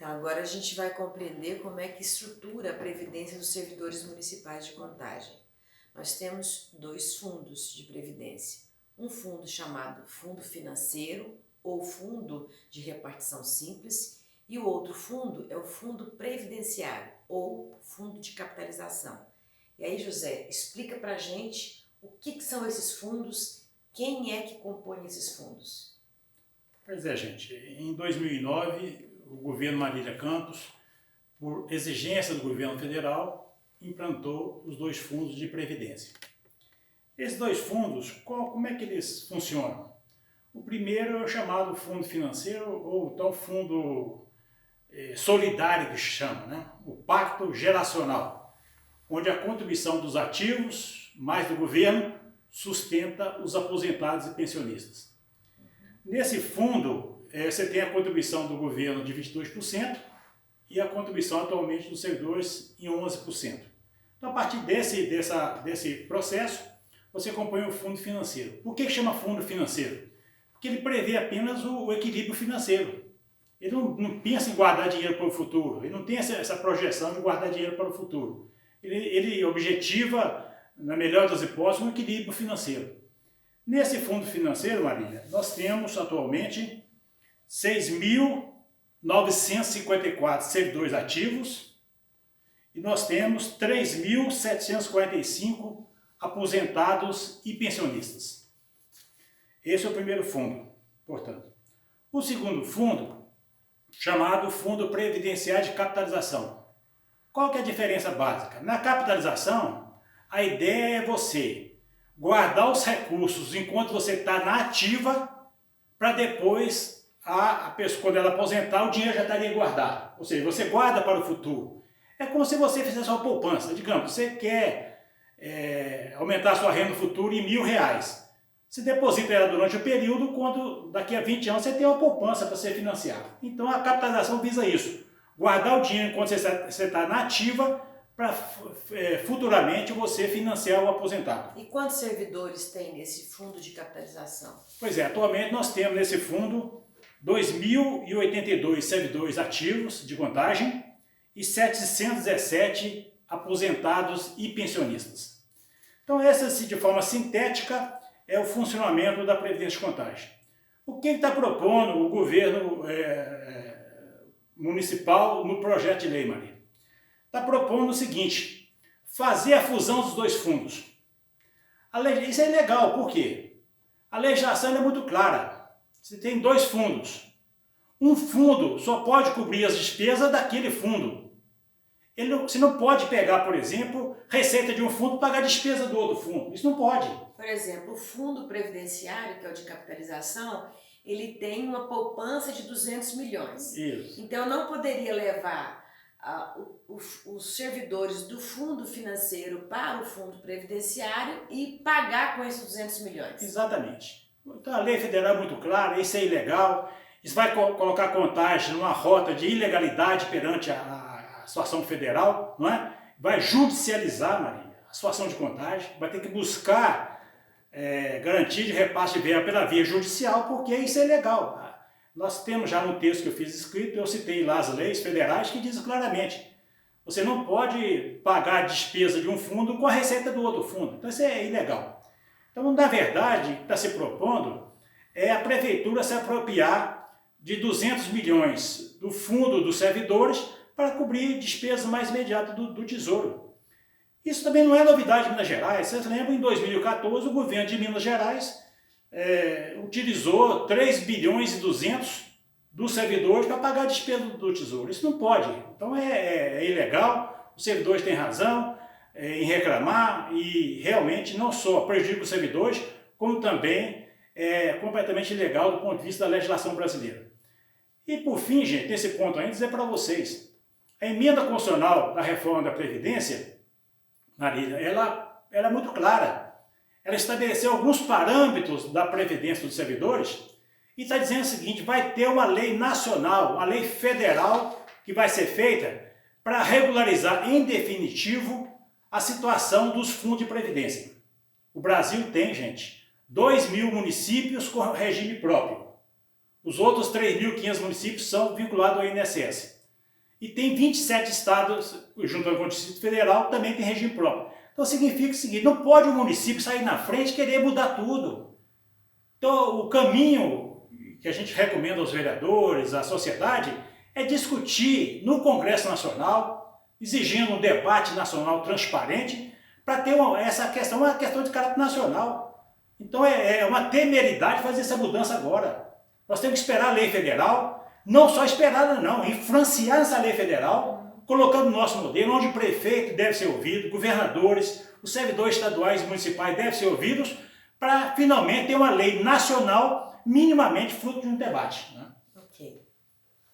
Então, agora a gente vai compreender como é que estrutura a previdência dos servidores municipais de Contagem. Nós temos dois fundos de previdência. Um fundo chamado Fundo Financeiro ou Fundo de Repartição Simples e o outro fundo é o Fundo Previdenciário ou Fundo de Capitalização. E aí, José, explica pra gente o que são esses fundos, quem é que compõe esses fundos? Pois é, gente. Em 2009, o governo Marília Campos, por exigência do governo federal, implantou os dois fundos de previdência. Esses dois fundos, como é que eles funcionam? O primeiro é o chamado fundo financeiro, ou tal fundo solidário que se chama, né? O pacto geracional, onde a contribuição dos ativos, mais do governo, sustenta os aposentados e pensionistas. Nesse fundo, você tem a contribuição do governo de 22% e a contribuição atualmente dos servidores em 11%. Então, a partir desse processo, você compõe o fundo financeiro. Por que chama fundo financeiro? Porque ele prevê apenas o equilíbrio financeiro. Ele não pensa em guardar dinheiro para o futuro, ele não tem essa projeção de guardar dinheiro para o futuro. Ele objetiva, na melhor das hipóteses, um equilíbrio financeiro. Nesse fundo financeiro, Marília, nós temos atualmente 6.954 servidores ativos e nós temos 3.745 aposentados e pensionistas. Esse é o primeiro fundo, portanto. O segundo fundo, chamado Fundo Previdenciário de Capitalização. Qual que é a diferença básica? Na capitalização, a ideia é você guardar os recursos enquanto você está na ativa, para depois, a pessoa, quando ela aposentar, o dinheiro já estaria guardado. Ou seja, você guarda para o futuro. É como se você fizesse uma poupança. Digamos, você quer aumentar a sua renda no futuro em R$1.000. Você deposita ela durante o período, quando daqui a 20 anos você tem uma poupança para ser financiado. Então a capitalização visa isso. Guardar o dinheiro enquanto você está na ativa, para futuramente você financiar o aposentado. E quantos servidores tem nesse fundo de capitalização? Pois é, atualmente nós temos nesse fundo 2.082 servidores ativos de Contagem e 717 aposentados e pensionistas. Então essa, de forma sintética, é o funcionamento da Previdência de Contagem. O que está propondo o governo municipal no projeto de lei, Maria? Está propondo o seguinte: fazer a fusão dos dois fundos. Isso é legal, por quê? A legislação é muito clara. Você tem dois fundos. Um fundo só pode cobrir as despesas daquele fundo. Você não pode pegar, por exemplo, receita de um fundo e pagar a despesa do outro fundo. Isso não pode. Por exemplo, o fundo previdenciário, que é o de capitalização, ele tem uma poupança de 200 milhões. Isso. Então, não poderia levar os servidores do fundo financeiro para o fundo previdenciário e pagar com esses 200 milhões. Exatamente. Então a lei federal é muito clara, isso é ilegal, isso vai colocar Contagem numa rota de ilegalidade perante a situação federal, não é? Vai judicializar, Maria, a situação de Contagem, vai ter que buscar garantia de repasse de verba pela via judicial, porque isso é ilegal. Nós temos já no texto que eu fiz escrito, eu citei lá as leis federais que dizem claramente: você não pode pagar a despesa de um fundo com a receita do outro fundo. Então isso é ilegal. Então, na verdade, o que está se propondo é a prefeitura se apropriar de 200 milhões do fundo dos servidores para cobrir despesas mais imediatas do Tesouro. Isso também não é novidade em Minas Gerais. Vocês lembram, em 2014, o governo de Minas Gerais utilizou 3 bilhões e 200 dos servidores para pagar a despesa do Tesouro. Isso não pode. Então é ilegal, os servidores têm razão em reclamar e realmente não só prejudica os servidores, como também é completamente ilegal do ponto de vista da legislação brasileira. E por fim, gente, nesse ponto ainda, dizer para vocês, a emenda constitucional da reforma da Previdência, Marília, ela é muito clara. Ela estabeleceu alguns parâmetros da previdência dos servidores e está dizendo o seguinte: vai ter uma lei nacional, uma lei federal que vai ser feita para regularizar em definitivo a situação dos fundos de previdência. O Brasil tem, gente, 2.000 municípios com regime próprio. Os outros 3.500 municípios são vinculados ao INSS. E tem 27 estados, juntando com o Distrito Federal, também tem regime próprio. Então significa o seguinte, não pode o município sair na frente e querer mudar tudo. Então o caminho que a gente recomenda aos vereadores, à sociedade, é discutir no Congresso Nacional, exigindo um debate nacional transparente, para ter essa questão, uma questão de caráter nacional. Então é uma temeridade fazer essa mudança agora. Nós temos que esperar a lei federal, não só esperar, não, influenciar essa lei federal, colocando o nosso modelo, onde o prefeito deve ser ouvido, governadores, os servidores estaduais e municipais devem ser ouvidos, para finalmente ter uma lei nacional minimamente fruto de um debate, né?